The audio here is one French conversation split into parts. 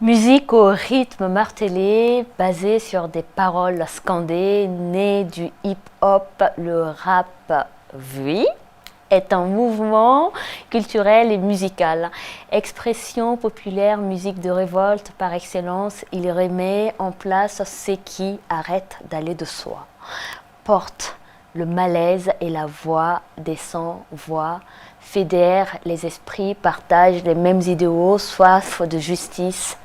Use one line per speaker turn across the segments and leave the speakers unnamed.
Musique au rythme martelé, basée sur des paroles scandées, née du hip-hop, le rap, oui, est un mouvement culturel et musical. Expression populaire, musique de révolte par excellence, il remet en place ce qui arrête d'aller de soi. Porte le malaise et la voix des sans-voix, fédère les esprits, partage les mêmes idéaux, soif de justice.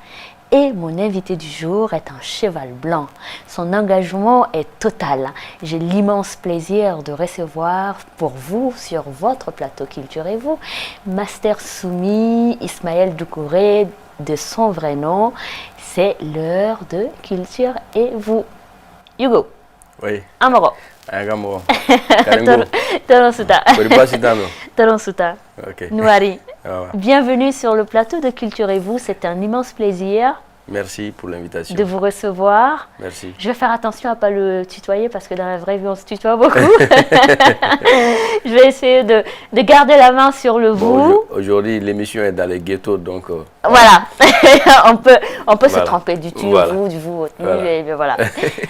Et mon invité du jour est un cheval blanc. Son engagement est total. J'ai l'immense plaisir de recevoir pour vous, sur votre plateau Culturez-vous, Master Soumi Ismaël Doucouré, de son vrai nom. C'est l'heure de Culture et vous. Hugo.
Oui.
Amoro.
Amoro. Karimbo.
Toronsuta.
Boripasitano.
Toronsuta.
Ok.
Nouari.
Ah ouais.
Bienvenue sur le plateau de Culturez-vous. C'est un immense plaisir
Merci pour l'invitation.
de vous recevoir.
Merci.
Je vais faire attention à ne pas le tutoyer parce que dans la vraie vie, on se tutoie beaucoup. Je vais essayer de garder la main sur le vous.
Bon, aujourd'hui, l'émission est dans les ghettos, donc...
Voilà, on peut se
Voilà.
tromper du tu,
Voilà.
vous, du vous, au tu,
Voilà.
et bien voilà.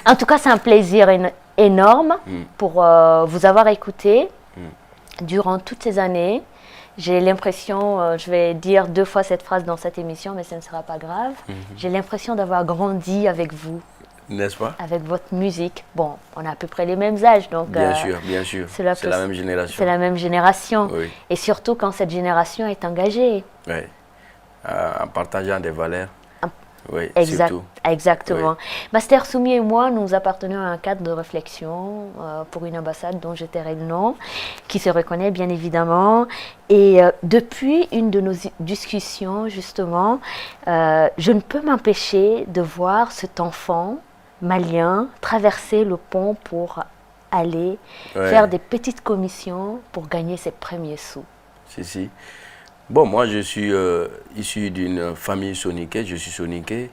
En tout cas, c'est un plaisir énorme pour vous avoir écouté durant toutes ces années. J'ai l'impression, je vais dire 2 fois cette phrase dans cette émission, mais ce ne sera pas grave. J'ai l'impression d'avoir grandi avec vous,
N'est-ce pas?
avec votre musique. Bon, on a à peu près les mêmes âges, donc
Bien sûr, bien sûr.
c'est la
C'est la même génération.
c'est la même génération.
Oui.
Et surtout quand cette génération est engagée.
Oui. En partageant des valeurs. Oui,
Exact,
surtout.
exactement. Master Soumi et moi, nous appartenons à un cadre de réflexion pour une ambassade dont je tairai le nom, qui se reconnaît bien évidemment. Et depuis une de nos discussions, justement, je ne peux m'empêcher de voir cet enfant malien traverser le pont pour aller
Ouais.
faire des petites commissions pour gagner ses premiers sous.
Si. Bon, moi, je suis issu d'une famille soniquée. Je suis soniqué.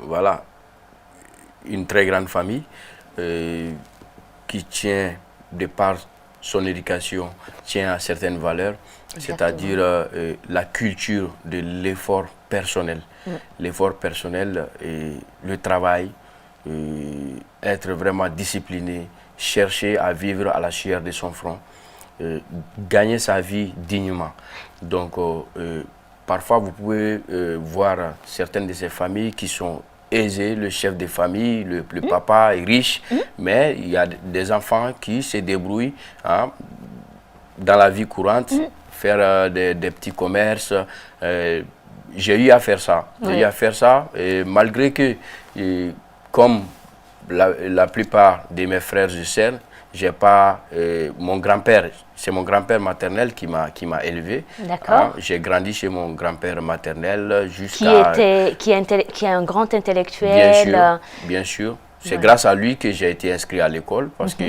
Voilà. Une très grande famille qui tient, de par son éducation, tient à certaines valeurs, c'est-à-dire la culture de l'effort personnel. L'effort personnel et le travail, être vraiment discipliné, chercher à vivre à la sueur de son front. Gagner sa vie dignement. Donc, parfois, vous pouvez voir certaines de ces familles qui sont aisées, le chef de famille, le papa est riche, mais il y a des enfants qui se débrouillent dans la vie courante, faire des petits commerces. J'ai eu à faire ça. J'ai eu à faire ça, et malgré que, comme la plupart de mes frères et sœurs, j'ai pas mon grand-père, c'est mon grand-père maternel qui m'a élevé.
D'accord.
J'ai grandi chez mon grand-père maternel jusqu'à...
Qui est un grand intellectuel.
Bien sûr. C'est grâce à lui que j'ai été inscrit à l'école parce que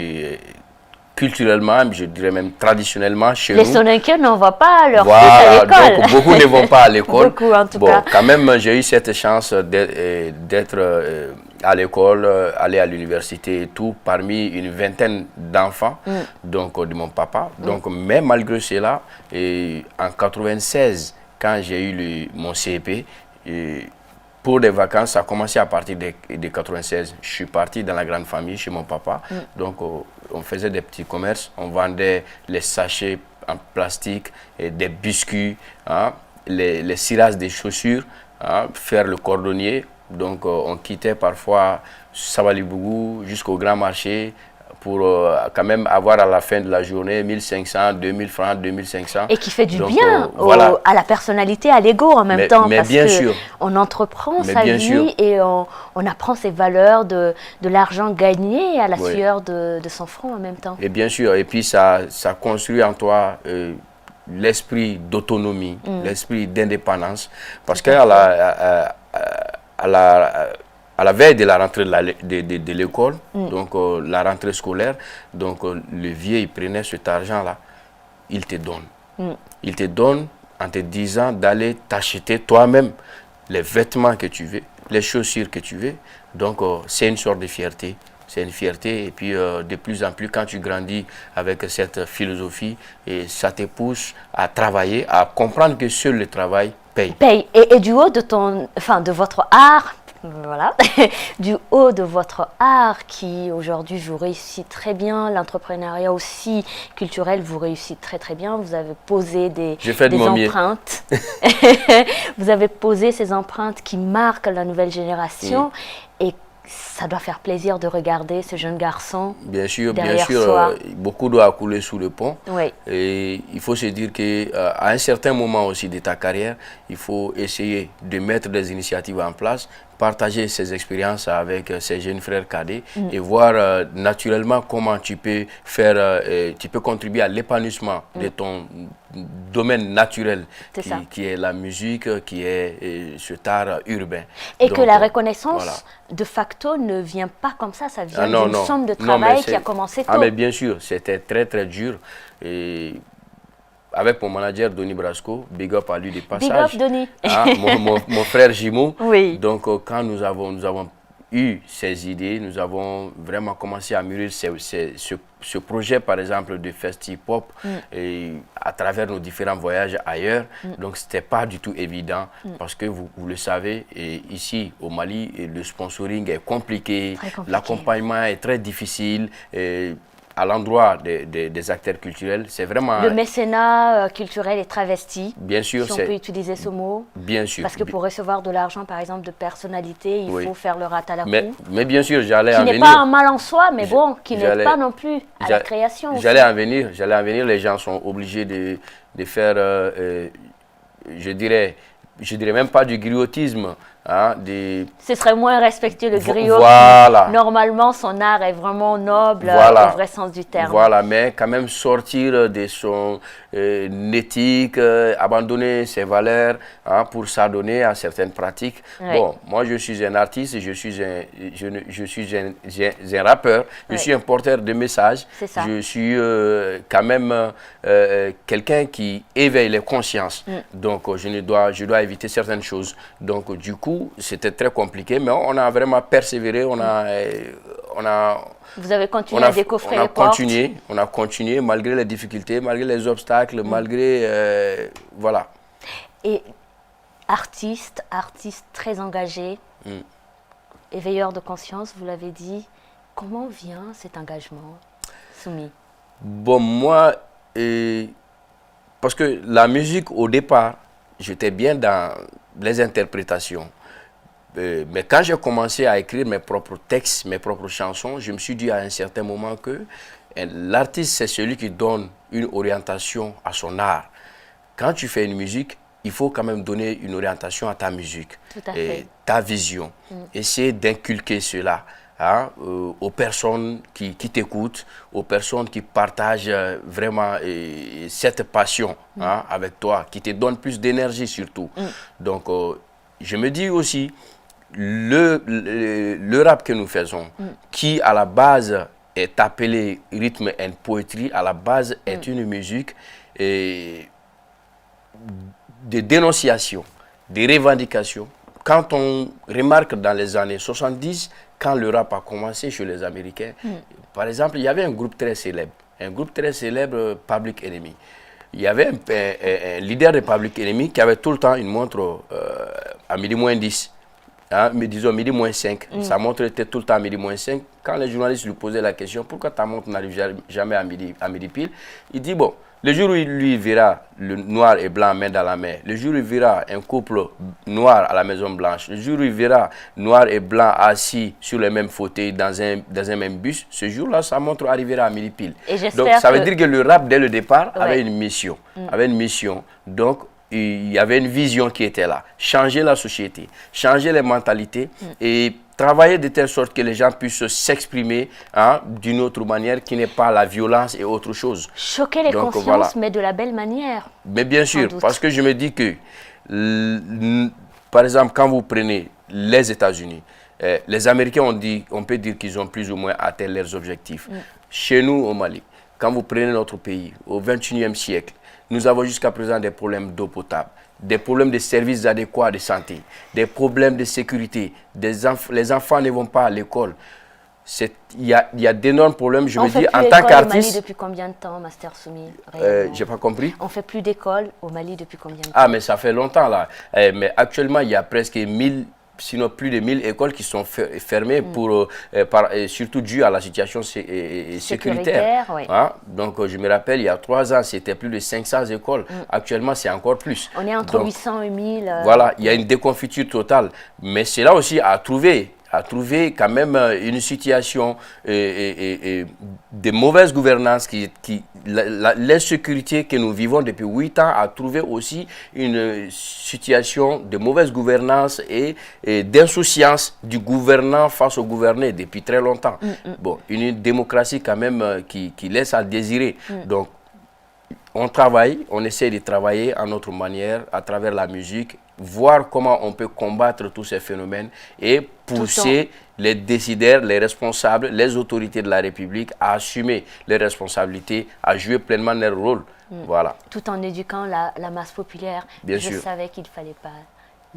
culturellement, je dirais même traditionnellement, chez
Les
nous...
Soninkiens n'en vont pas leur
Voilà,
fils à l'école.
donc beaucoup ne vont pas à l'école.
Beaucoup, en tout
Bon,
cas.
quand même, j'ai eu cette chance d'être à l'école, aller à l'université et tout, parmi une vingtaine d'enfants, donc de mon papa. Donc, mais malgré cela, en 96, quand j'ai eu mon CEP, pour des vacances, ça a commencé à partir de 96. Je suis parti dans la grande famille chez mon papa. Donc, on faisait des petits commerces. On vendait les sachets en plastique, et des biscuits, les cilages des chaussures, faire le cordonnier. Donc, on quittait parfois Sabalibougou jusqu'au Grand Marché pour quand même avoir à la fin de la journée 1500, 2000 francs, 2500.
Et qui fait du
Donc,
bien
voilà.
à la personnalité, à l'ego en même temps.
Mais
parce
bien
que
sûr.
on entreprend
Mais
sa
bien
vie
sûr.
et on apprend ses valeurs de l'argent gagné à la
Oui.
sueur de son front en même temps.
Et bien sûr, et puis ça construit en toi l'esprit d'autonomie, l'esprit d'indépendance. Parce qu'à la veille de la rentrée de l'école, donc la rentrée scolaire, donc le vieux, il prenait cet argent-là, il te donne. Il te donne en te disant d'aller t'acheter toi-même les vêtements que tu veux, les chaussures que tu veux. Donc c'est une sorte de fierté. C'est une fierté et puis de plus en plus quand tu grandis avec cette philosophie, et ça te pousse à travailler, à comprendre que seul le travail
paye. Et du haut de de votre art, voilà, du haut de votre art qui aujourd'hui vous réussit très bien, l'entrepreneuriat aussi culturel vous réussit très très bien, vous avez posé des empreintes, vous avez posé ces empreintes qui marquent la nouvelle génération et ça doit faire plaisir de regarder ce jeune garçon.
Bien sûr, beaucoup doit couler sous le pont.
Oui.
Et il faut se dire qu'à un certain moment aussi de ta carrière, il faut essayer de mettre des initiatives en place, partager ses expériences avec ses jeunes frères cadets et voir naturellement comment tu peux contribuer à l'épanouissement de ton domaine naturel qui est la musique, qui est cet art urbain.
Et donc, que la reconnaissance de facto ne vient pas comme ça vient d'une somme de travail qui a commencé tôt.
Ah mais bien sûr, c'était très très dur. Et avec mon manager Donny Brasco, big up à lui de passage.
Big up Donny.
Hein, mon frère jumeau.
Oui.
Donc quand nous avons eu ces idées, nous avons vraiment commencé à mûrir ce projet par exemple de Festi-Pop et à travers nos différents voyages ailleurs. Donc c'était pas du tout évident parce que vous le savez, et ici au Mali, le sponsoring est compliqué. L'accompagnement est très difficile. À l'endroit des acteurs culturels, c'est vraiment...
Le mécénat culturel est travesti.
Bien sûr.
Si on peut utiliser ce mot.
Bien sûr.
Parce que pour recevoir de l'argent, par exemple, de personnalités, il faut faire le rat à la roue.
Mais bien sûr, j'allais en venir.
Qui n'est pas un mal en soi, mais bon, qui n'est pas non plus à la création.
J'allais en venir. Les gens sont obligés de faire, je dirais même pas du griotisme. Hein,
Ce serait moins respectueux le griot.
Voilà.
Normalement, son art est vraiment noble au vrai sens du terme.
Voilà, mais quand même sortir de son éthique, abandonner ses valeurs pour s'adonner à certaines pratiques. Oui. Bon, moi je suis un artiste, je suis un rappeur, je suis un porteur de messages. Je suis quand même quelqu'un qui éveille les consciences. Donc je dois éviter certaines choses. Donc du coup, c'était très compliqué, mais on a vraiment persévéré,
Vous avez continué à décoffrer les portes.
On a continué malgré les difficultés, malgré les obstacles, malgré... voilà.
Et artiste très engagé, éveilleur de conscience, vous l'avez dit. Comment vient cet engagement, Soumi?
Bon, moi, parce que la musique, au départ, j'étais bien dans les interprétations. Mais quand j'ai commencé à écrire mes propres textes, mes propres chansons, je me suis dit à un certain moment que l'artiste, c'est celui qui donne une orientation à son art. Quand tu fais une musique, il faut quand même donner une orientation à ta musique, ta vision. Essayer d'inculquer cela aux personnes qui t'écoutent, aux personnes qui partagent vraiment cette passion avec toi, qui te donne plus d'énergie surtout. Donc, je me dis aussi, le rap que nous faisons, qui à la base est appelé rythme and poetry, à la base est une musique de dénonciation, de revendication. Quand on remarque dans les années 70, quand le rap a commencé chez les Américains, par exemple, il y avait un groupe très célèbre, Public Enemy. Il y avait un leader de Public Enemy qui avait tout le temps une montre à midi moins 10. Mais disons midi moins 5, sa montre était tout le temps à midi moins 5. Quand les journalistes lui posaient la question, pourquoi ta montre n'arrive jamais à midi pile, il dit bon, le jour où il verra le noir et blanc main dans la main, le jour où il verra un couple noir à la Maison Blanche, le jour où il verra noir et blanc assis sur le même fauteuil dans un même bus, ce jour-là, sa montre arrivera à midi pile. Donc ça veut dire que le rap, dès le départ, avait une mission. Donc, il y avait une vision qui était là. Changer la société, changer les mentalités et travailler de telle sorte que les gens puissent s'exprimer d'une autre manière qui n'est pas la violence et autre chose.
Choquer les consciences, mais de la belle manière.
Mais bien sûr, parce que je me dis que, par exemple, quand vous prenez les États-Unis, les Américains, on peut dire qu'ils ont plus ou moins atteint leurs objectifs. Chez nous, au Mali, quand vous prenez notre pays, au XXIe siècle, nous avons jusqu'à présent des problèmes d'eau potable, des problèmes de services adéquats de santé, des problèmes de sécurité. Les enfants ne vont pas à l'école. il y a d'énormes problèmes, je
On
me
fait
dis,
plus
en tant
d'école au Mali
qu'artiste.
depuis combien de temps, Master Soumi, réellement?
J'ai pas compris.
On fait plus d'école au Mali depuis combien de temps?
Ah, mais ça fait longtemps là. Mais actuellement, il y a presque 1000, sinon plus de 1000 écoles qui sont fermées, surtout dû à la situation sécuritaire.
Oui.
Hein? Donc, je me rappelle, il y a 3 ans, c'était plus de 500 écoles. Actuellement, c'est encore plus.
On est entre
Donc,
800 et 1000.
voilà, il y a une déconfiture totale. Mais c'est là aussi à trouver quand même une situation de mauvaise gouvernance, l'insécurité que nous vivons depuis 8 ans, a trouvé aussi une situation de mauvaise gouvernance et d'insouciance du gouvernant face au gouverné depuis très longtemps. Bon, une démocratie quand même qui laisse à désirer. Donc, on travaille, on essaie de travailler à notre manière, à travers la musique, voir comment on peut combattre tous ces phénomènes et pousser les décideurs, les responsables, les autorités de la République à assumer les responsabilités, à jouer pleinement leur rôle. Voilà.
Tout en éduquant la masse populaire.
Bien
Je
sûr.
savais qu'il ne fallait pas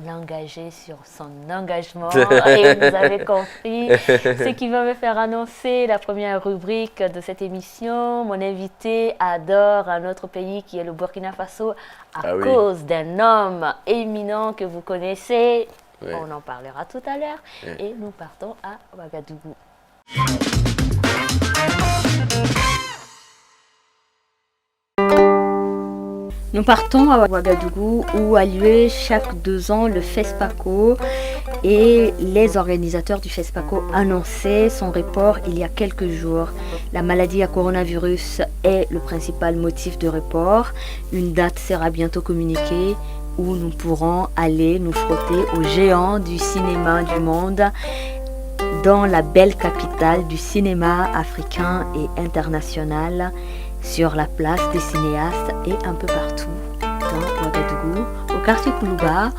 l'engager sur son engagement et vous avez compris. Ce qui va me faire annoncer la première rubrique de cette émission. Mon invité adore un autre pays qui est le Burkina Faso à cause d'un homme éminent que vous connaissez.
Oui.
On en parlera tout à l'heure. Et nous partons à Ouagadougou. Nous partons à Ouagadougou où a lieu chaque 2 ans le FESPACO et les organisateurs du FESPACO annonçaient son report il y a quelques jours. La maladie à coronavirus est le principal motif de report. Une date sera bientôt communiquée où nous pourrons aller nous frotter aux géants du cinéma du monde dans la belle capitale du cinéma africain et international, sur la place des cinéastes et un peu partout dans Ouagadougou, au quartier Koulouba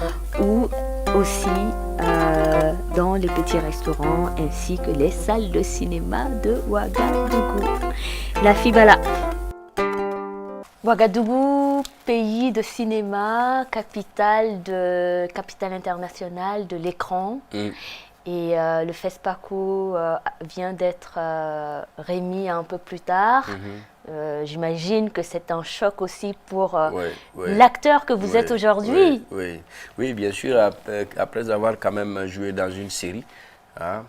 ou aussi dans les petits restaurants ainsi que les salles de cinéma de Ouagadougou. La Fibala. Ouagadougou, pays de cinéma, capitale internationale de l'écran. Et le FESPACO vient d'être remis un peu plus tard. J'imagine que c'est un choc aussi pour l'acteur que vous êtes aujourd'hui.
Oui, bien sûr, après avoir quand même joué dans une série, hein,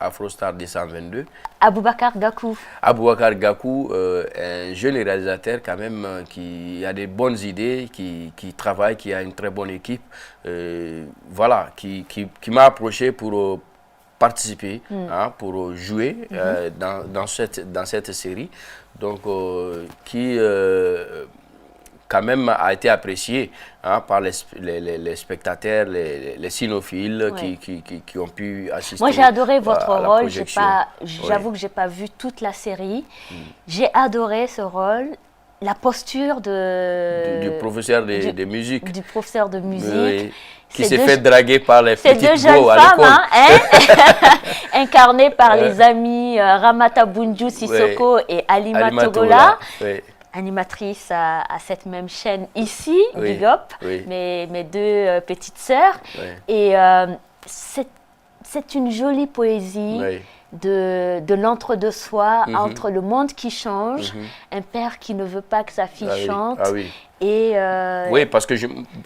Afrostar 222.
Aboubacar Gakou.
Aboubacar Gakou, un jeune réalisateur quand même qui a des bonnes idées, qui travaille, qui a une très bonne équipe, voilà, qui m'a approché pour participer, hein, pour jouer dans cette série, donc qui quand même a été apprécié, hein, par les spectateurs, les cinéphiles qui ont pu assister.
Moi j'ai adoré votre rôle, j'avoue que je n'ai pas vu toute la série. J'ai adoré ce rôle, la posture
du professeur de musique.
Du professeur de musique.
Qui s'est fait draguer par les petites
deux jeunes
go à
femmes,
l'école.
Incarnées par les amis Ramata Bunju Sissoko et Alima Togola. Animatrice à cette même chaîne ici, Big Up, mes deux petites sœurs. Et c'est une jolie poésie de l'entre-deux-soi, entre le monde qui change, un père qui ne veut pas que sa fille chante. Et
oui, parce que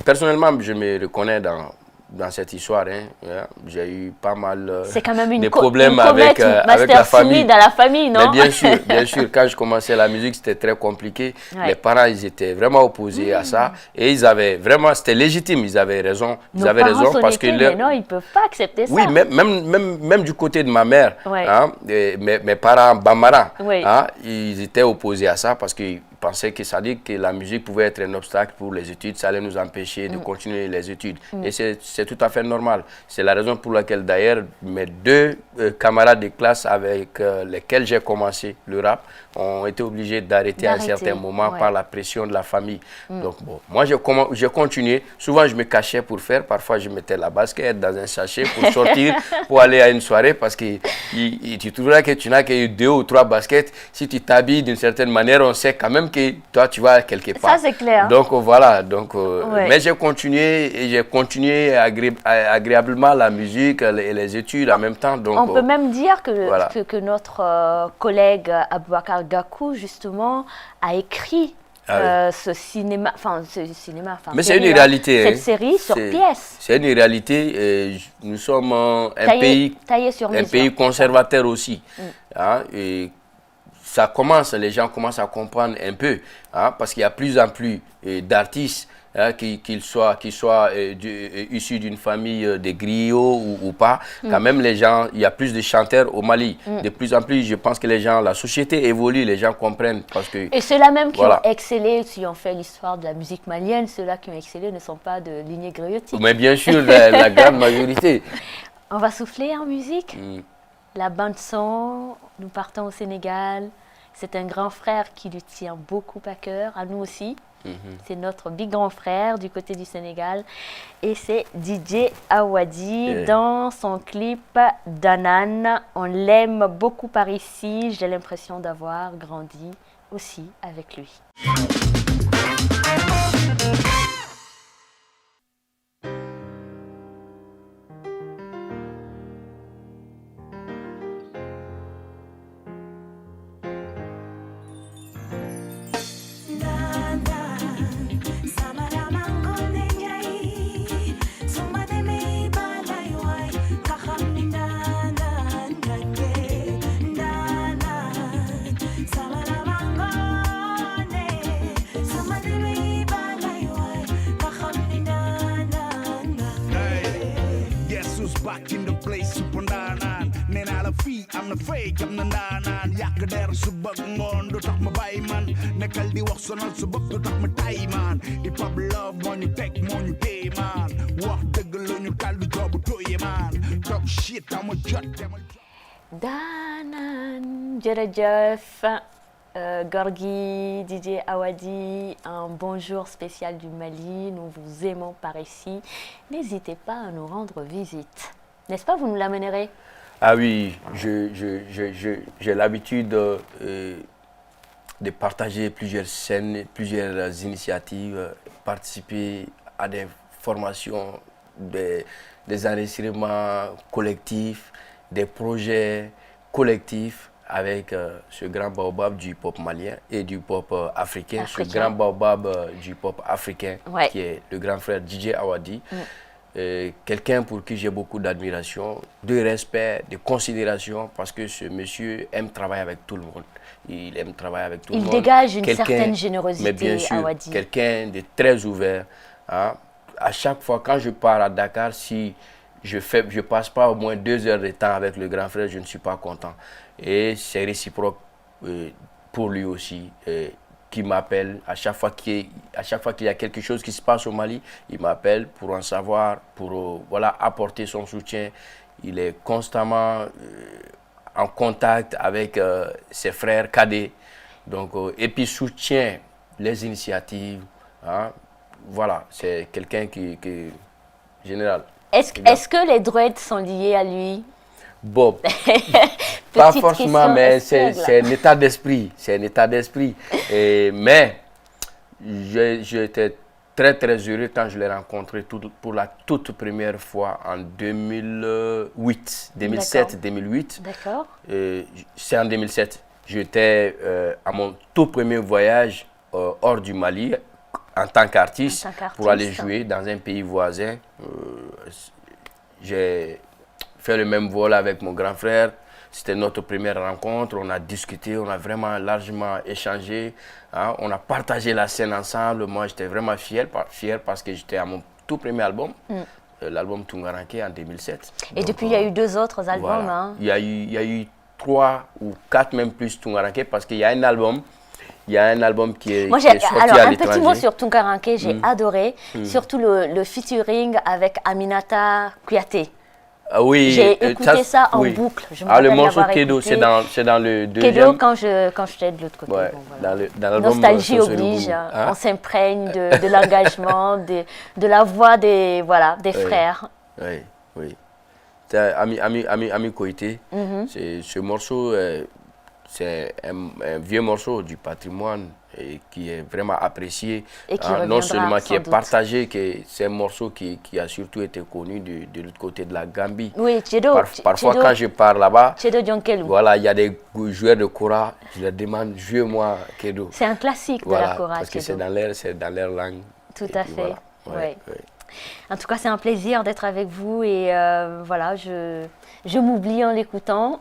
personnellement, je me reconnais dans cette histoire. Hein. J'ai eu pas mal de problèmes avec la famille.
Dans la famille, non?
Mais bien sûr, quand je commençais la musique, c'était très compliqué. Les parents, ils étaient vraiment opposés à ça. Et ils avaient vraiment, c'était légitime, ils avaient raison. Ils avaient raison parce que
mais non, ils ne peuvent pas accepter ça.
Oui, même du côté de ma mère, hein, mes parents Bambara, hein, ils étaient opposés à ça parce qu'ils pensaient que ça dit que la musique pouvait être un obstacle pour les études, ça allait nous empêcher de continuer les études. Et c'est tout à fait normal. C'est la raison pour laquelle d'ailleurs mes deux camarades de classe avec lesquels j'ai commencé le rap ont été obligés d'arrêter à un certain moment par la pression de la famille. Donc bon, moi j'ai continué. Souvent je me cachais pour faire, parfois je mettais la basket dans un sachet pour sortir, pour aller à une soirée parce que tu trouveras que tu n'as que 2 ou 3 baskets. Si tu t'habilles d'une certaine manière, on sait quand même même que toi, tu vas quelque part.
Ça, c'est clair.
Donc, voilà. Donc,
Ouais.
mais j'ai continué agréablement la musique et les études en même temps. Donc,
On peut même dire que,
voilà.
que notre collègue Aboubacar Gakou, justement, a écrit ce cinéma, enfin,
mais c'est une réalité.
Cette série sur pièce.
C'est une réalité. Nous sommes un
taillé sur mesure.
pays conservateur aussi. Hein, et ça commence, les gens commencent à comprendre un peu, hein, parce qu'il y a plus en plus d'artistes, hein, qu'ils soient issus d'une famille de griots ou pas. Quand même, les gens, il y a plus de chanteurs au Mali. De plus en plus, je pense que la société évolue, les gens comprennent. Parce que,
et ceux-là même qui
voilà.
ont excellé, qui ont fait l'histoire de la musique malienne, ceux-là qui ont excellé ne sont pas de lignée griotique.
Mais bien sûr, la grande majorité.
On va souffler en musique. La bande-son, nous partons au Sénégal. C'est un grand frère qui lui tient beaucoup à cœur, à nous aussi. C'est notre big grand frère du côté du Sénégal. Et c'est DJ Awadi dans son clip Danan. On l'aime beaucoup par ici. J'ai l'impression d'avoir grandi aussi avec lui.
Back in the place, super nanan. Nena la fee, I'm the fake, I'm the nanan. Yak der subak ngon, do tak mabay man. Nekal di wax sonal subak, do tak matay man. Hip hop love, mon you take, mon you pay man. Wax degalo ñu kal du jobu toye man. Talk shit, I'm a jot, I'm a jot.
Danan, jërëjëf. Gorgui, DJ Awadi, un bonjour spécial du Mali. Nous vous aimons par ici. N'hésitez pas à nous rendre visite. N'est-ce pas, vous nous l'amènerez?
Ah oui, j'ai l'habitude de partager plusieurs scènes, plusieurs initiatives, participer à des formations, des enregistrements collectifs, des projets collectifs avec ce grand baobab du pop malien et du pop africain. Ce grand baobab du pop africain, ouais, qui est le grand frère DJ Awadi. Quelqu'un pour qui j'ai beaucoup d'admiration, de respect, de considération, parce que ce monsieur aime travailler avec tout le monde. Il aime travailler avec tout le monde.
Il dégage une certaine générosité,
mais bien sûr,
Awadi.
Quelqu'un de très ouvert. Hein. À chaque fois, quand je pars à Dakar, si je passe pas au moins 2 heures de temps avec le grand frère, je ne suis pas content. Et c'est réciproque pour lui aussi, qui m'appelle à chaque fois qu'il y a quelque chose qui se passe au Mali, il m'appelle pour en savoir, pour voilà, apporter son soutien. Il est constamment en contact avec ses frères cadets, donc, et puis soutient les initiatives. Hein. Voilà, c'est quelqu'un qui général.
Est-ce que les droïdes sont liés à lui?
Bon, pas forcément, mais c'est un état d'esprit. C'est un état d'esprit. Mais j'étais très très heureux quand je l'ai rencontré pour la toute première fois en 2008, 2007-2008.
D'accord.
C'est en 2007. J'étais à mon tout premier voyage hors du Mali en tant qu'artiste pour aller jouer dans un pays voisin. J'ai fait le même vol avec mon grand frère. C'était notre première rencontre. On a discuté, on a vraiment largement échangé. Hein. On a partagé la scène ensemble. Moi, j'étais vraiment fier parce que j'étais à mon tout premier album, l'album Tungaranke en 2007.
Et donc, depuis, il y a eu 2 autres albums.
Voilà.
Hein.
Il y a eu 3 ou 4 même plus Tungaranke parce qu'il y a un album. Il y a un album qui est,
moi,
qui est sorti
alors,
à
un
l'étranger.
petit mot sur Tungaranke, j'ai adoré. Surtout le featuring avec Aminata Kouyaté.
Ah oui,
j'ai écouté ça en boucle. Je me
le morceau Kedo, c'est dans le deuxième.
Kedo, quand j'étais de l'autre côté.
Ouais,
bon, voilà.
dans l'album
Nostalgie oblige, on s'imprègne de l'engagement, de la voix des frères.
Oui, oui. Ami Koité, ce morceau, c'est un vieux morceau du patrimoine et qui est vraiment apprécié,
Et qui
non
reviendra,
seulement qui
sans
est
doute.
partagé, que c'est un morceau qui a surtout été connu de l'autre côté de la Gambie.
Oui, Tiedo.
Parfois, quand je pars là-bas,
Tiedo Dionkelou.
voilà, il y a des joueurs de kora, je leur demande, jouez-moi Kedo.
C'est un classique de
Voilà,
la kora,
parce que
Tiedo.
c'est dans leur langue.
Tout
Et
à
puis
fait.
voilà.
Ouais.
Ouais.
En tout cas, c'est un plaisir d'être avec vous et voilà, je m'oublie en l'écoutant.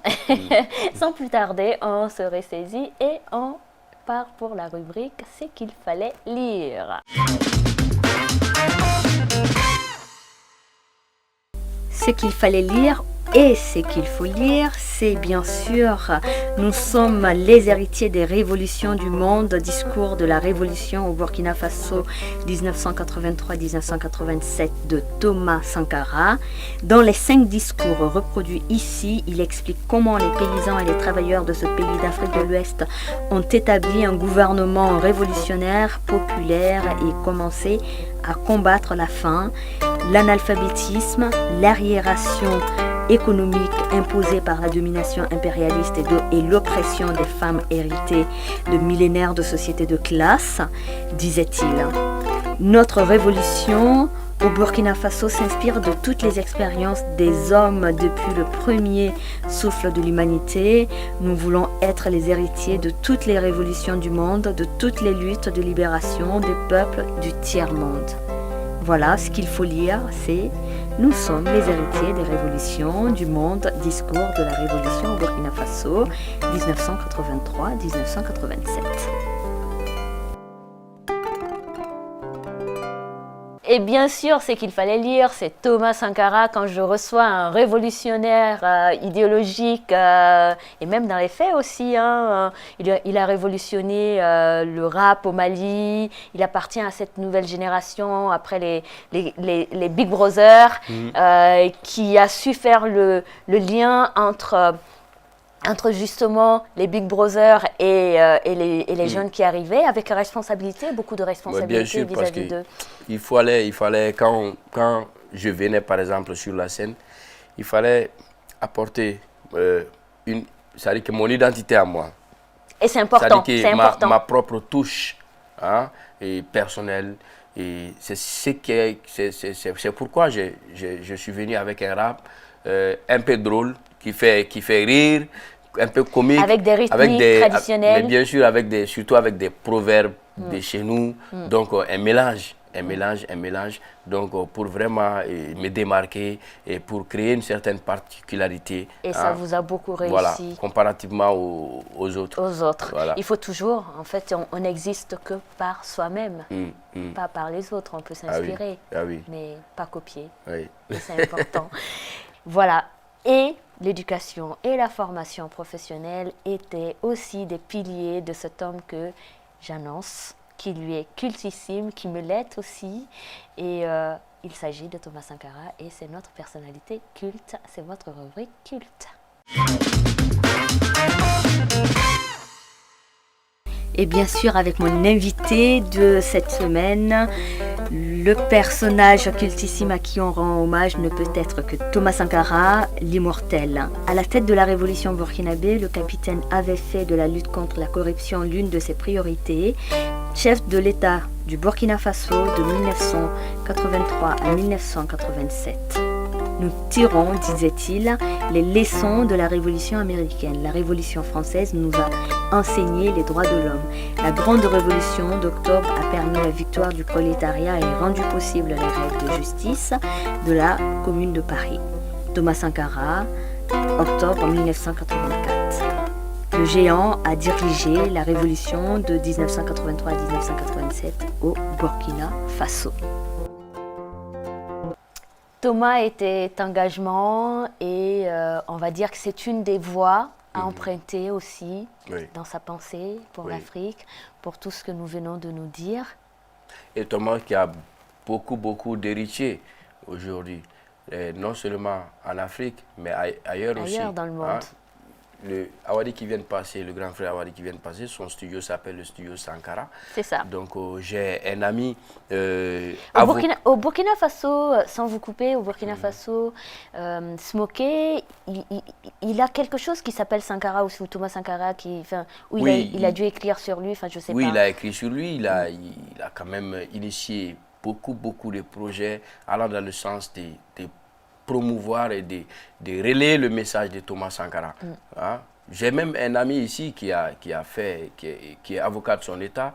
Sans plus tarder, on se ressaisit et on part pour la rubrique « C'est qu'il fallait lire ». Ce qu'il fallait lire et ce qu'il faut lire, c'est bien sûr « Nous sommes les héritiers des révolutions du monde », discours de la révolution au Burkina Faso 1983-1987 de Thomas Sankara. Dans les 5 discours reproduits ici, il explique comment les paysans et les travailleurs de ce pays d'Afrique de l'Ouest ont établi un gouvernement révolutionnaire, populaire et commencé à combattre la faim, l'analphabétisme, l'arriération économique imposée par la domination impérialiste et l'oppression des femmes héritées de millénaires de sociétés de classe, disait-il. Notre révolution au Burkina Faso s'inspire de toutes les expériences des hommes depuis le premier souffle de l'humanité. Nous voulons être les héritiers de toutes les révolutions du monde, de toutes les luttes de libération des peuples du tiers-monde. Voilà, ce qu'il faut lire, c'est « Nous sommes les héritiers des révolutions du monde », discours de la révolution au Burkina Faso, 1983-1987. Et bien sûr, ce qu'il fallait lire, c'est Thomas Sankara. Quand je reçois un révolutionnaire idéologique, et même dans les faits aussi, il a révolutionné le rap au Mali, il appartient à cette nouvelle génération après les Big Brothers, qui a su faire le lien entre justement les Big Brothers et les jeunes qui arrivaient, avec responsabilité, beaucoup de responsabilités vis-à-vis d'eux.
Il fallait quand je venais par exemple sur la scène, il fallait apporter c'est-à-dire que mon identité à moi.
Et c'est important,
c'est-à-dire que ma propre touche et personnelle. Et c'est pourquoi je suis venu avec un rap un peu drôle, qui fait rire, un peu comique.
Avec des rythmiques traditionnels.
Mais bien sûr, surtout avec des proverbes de chez nous. Donc un mélange. Donc pour vraiment me démarquer et pour créer une certaine particularité.
Et ça vous a beaucoup réussi.
Voilà, comparativement aux autres.
Voilà. Il faut toujours, en fait, on n'existe que par soi-même, pas par les autres. On peut s'inspirer, mais pas copier.
Oui.
Et c'est important. Voilà. Et l'éducation et la formation professionnelle étaient aussi des piliers de cet homme que j'annonce, qui lui est cultissime, qui me l'est aussi. Et il s'agit de Thomas Sankara et c'est notre personnalité culte, c'est votre rubrique culte. Et bien sûr, avec mon invité de cette semaine, le personnage cultissime à qui on rend hommage ne peut être que Thomas Sankara, l'immortel. À la tête de la révolution burkinabé, le capitaine avait fait de la lutte contre la corruption l'une de ses priorités. Chef de l'État du Burkina Faso de 1983 à 1987. Nous tirons, disait-il, les leçons de la Révolution américaine. La Révolution française nous a enseigné les droits de l'homme. La grande révolution d'octobre a permis la victoire du prolétariat et rendu possible les règles de justice de la Commune de Paris. Thomas Sankara, octobre 1984. Le géant a dirigé la révolution de 1983 à 1987 au Burkina Faso. Thomas était engagement et on va dire que c'est une des voies à emprunter aussi dans sa pensée pour l'Afrique, pour tout ce que nous venons de nous dire.
Et Thomas qui a beaucoup d'héritiers aujourd'hui, non seulement en Afrique, mais ailleurs aussi.
Ailleurs dans le monde.
le Awadi qui vient de passer, le grand frère Awadi qui vient de passer, son studio s'appelle le studio Sankara.
C'est ça.
Donc j'ai un ami
Au Burkina Faso, sans vous couper, au Burkina Faso, Smoké, il a quelque chose qui s'appelle Sankara ou Thomas Sankara, où
Oui,
il a dû écrire sur lui, je sais pas.
Oui, il a écrit sur lui, il a quand même initié beaucoup de projets allant dans le sens de promouvoir et de relayer le message de Thomas Sankara. Hein? J'ai même un ami ici qui est avocat de son état,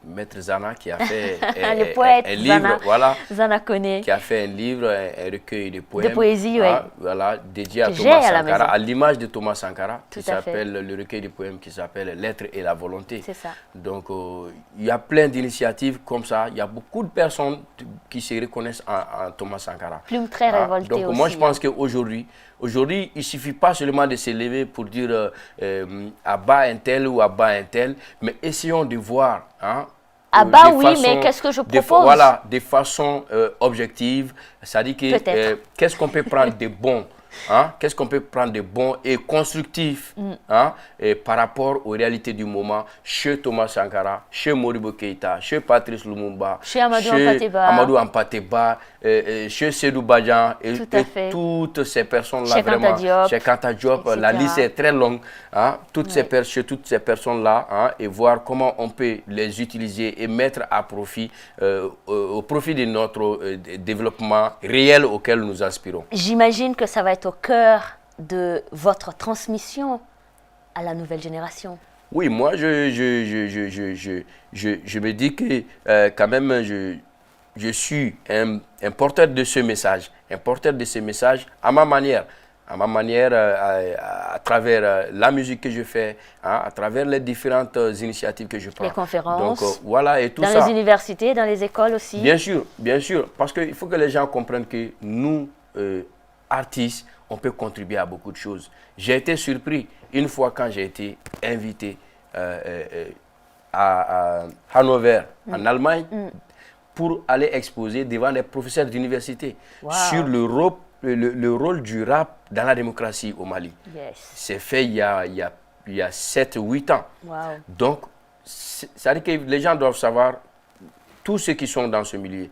Maître Zana, qui a fait
le poète
un livre,
Zana,
voilà,
Zana connaît.
qui a fait un livre, un recueil de poèmes,
de poésie,
hein, voilà, dédié à
que
Thomas
j'ai à la
Sankara,
maison.
à l'image de Thomas Sankara,
Tout
qui
à fait.
s'appelle le recueil de poèmes qui s'appelle L'être et la volonté.
C'est ça.
Donc il y a plein d'initiatives comme ça. Il y a beaucoup de personnes qui se reconnaissent en Thomas Sankara.
Plume très révoltée
donc
aussi.
moi je pense qu'aujourd'hui, il ne suffit pas seulement de se lever pour dire à bas un tel ou à bas un tel, mais essayons de voir. Hein,
Ah bah oui, mais qu'est-ce que je propose?
Voilà, de façon objective, c'est-à-dire que qu'est-ce qu'on peut prendre de bon, hein, qu'est-ce qu'on peut prendre de bon et constructif hein, et par rapport aux réalités du moment chez Thomas Sankara, chez Modibo Keïta, chez Patrice Lumumba,
chez Amadou
Hampâté-Bâ, chez Sédou Badjan et toutes ces personnes-là, vraiment, chez Kanta Diop, la liste est très longue, hein, chez toutes ces personnes-là, hein, et voir comment on peut les utiliser et mettre à profit, au profit de notre développement réel auquel nous aspirons.
J'imagine que ça va être au cœur de votre transmission à la nouvelle génération.
Oui, moi, je me dis que quand même, je suis un porteur de ce message, à ma manière. À travers la musique que je fais, hein, à travers les différentes initiatives que je prends.
Les conférences,
donc, voilà, et tout
dans les universités, dans les écoles aussi.
Bien sûr, parce qu'il faut que les gens comprennent que nous, artistes, on peut contribuer à beaucoup de choses. J'ai été surpris une fois quand j'ai été invité à Hannover, en Allemagne, pour aller exposer devant des professeurs d'université sur le rôle du rap dans la démocratie au Mali. C'est fait il y a 7-8 ans. Donc, ça veut dire que les gens doivent savoir, tous ceux qui sont dans ce milieu,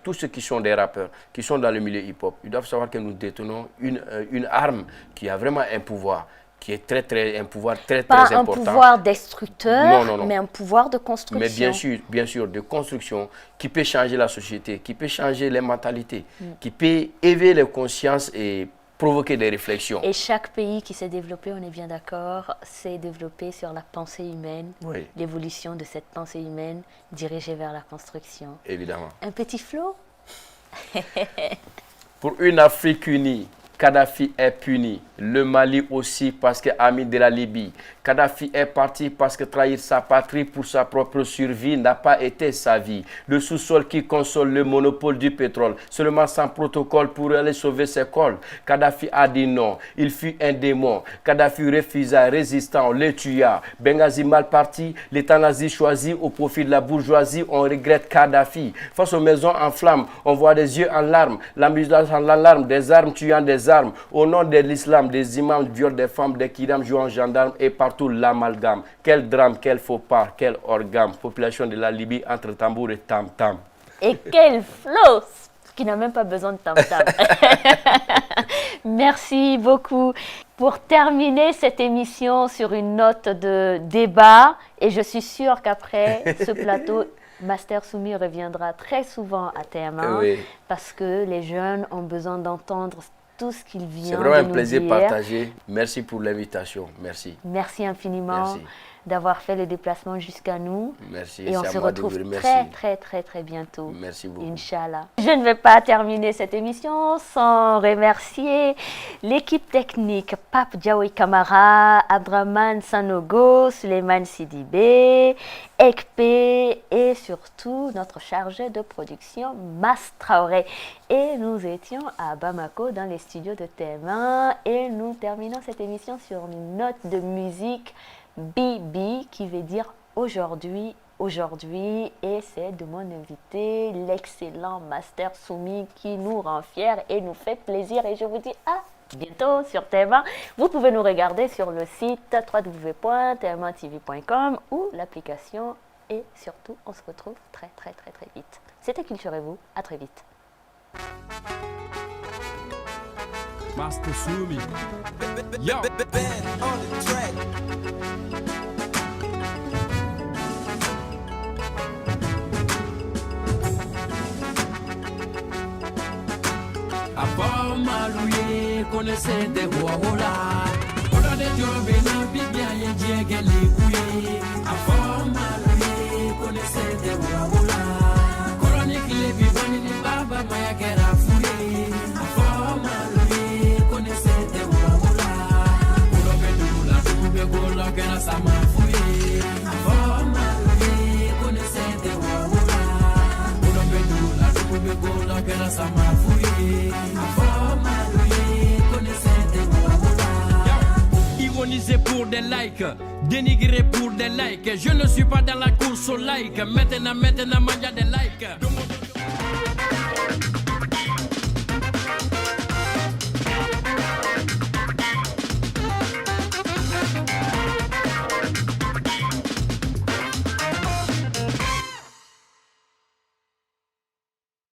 tous ceux qui sont des rappeurs, qui sont dans le milieu hip-hop, ils doivent savoir que nous détenons une arme qui a vraiment un pouvoir, qui est un pouvoir très important.
Pas un pouvoir destructeur, non. Mais un pouvoir de construction.
Mais bien sûr, de construction, qui peut changer la société, qui peut changer les mentalités, qui peut éveiller les consciences et provoquer des réflexions.
Et chaque pays qui s'est développé, on est bien d'accord, s'est développé sur la pensée humaine, l'évolution de cette pensée humaine dirigée vers la construction.
Évidemment.
Un petit flot.
Pour une Afrique unie, Kadhafi est puni. Le Mali aussi parce que ami de la Libye. Kadhafi est parti parce que trahir sa patrie pour sa propre survie n'a pas été sa vie. Le sous-sol qui console le monopole du pétrole, seulement sans protocole pour aller sauver ses cols. Kadhafi a dit non, il fut un démon. Kadhafi refusa, résistant, le tua. Benghazi mal parti, l'État nazi choisi au profit de la bourgeoisie, on regrette Kadhafi. Face aux maisons en flammes, on voit des yeux en larmes, l'ambulance en larmes, des armes tuant des armes. Au nom de l'islam, des imams violent des femmes, des kidams jouent en gendarme et partout l'amalgame. Quel drame, quel faux pas, quel organe. Population de la Libye entre tambour et tam-tam.
Et quel flow qui n'a même pas besoin de tam-tam. Merci beaucoup. Pour terminer cette émission sur une note de débat, et je suis sûre qu'après ce plateau, Master Soumi reviendra très souvent à TM1 parce que les jeunes ont besoin d'entendre tout ce qu'il vient de nous dire.
C'est vraiment un plaisir partagé. Merci pour l'invitation. Merci.
Merci infiniment d'avoir fait le déplacement jusqu'à nous.
Merci.
Et on se retrouve très bientôt.
Merci beaucoup.
Inch'Allah. Je ne vais pas terminer cette émission sans remercier l'équipe technique Pape Diaoui Kamara, Abdraman Sanogo, Suleiman Sidibé, Ekpe et surtout notre chargé de production Mas Traoré. Et nous étions à Bamako dans les studios de TM1 et nous terminons cette émission sur une note de musique Bibi qui veut dire aujourd'hui, et c'est de mon invité, l'excellent Master Soumi qui nous rend fiers et nous fait plaisir et je vous dis à bientôt sur TF1. Vous pouvez nous regarder sur le site www.tf1tv.com ou l'application. Et surtout, on se retrouve très vite. C'était Culture et vous, à très vite.
Master Sumi. Yo, Ben on the track. Apa maluye connaissez des wawola. On a des jobs et n'a bien y jegeli kuye. Apa maluye connaissez des wawola. Chronique les bibani ni baba maya kera fuye. Apa maluye connaissez des wawola. Ulo bedula tube gola kera sama fuye. Apa maluye connaissez des wawola. Ulo bedula tube gola kera sama fuye. Apa maluye connaissez des wawola. Ironiser pour des likes, dénigrer pour des likes. Je ne suis pas dans la course aux likes. Maintenant, mania des likes.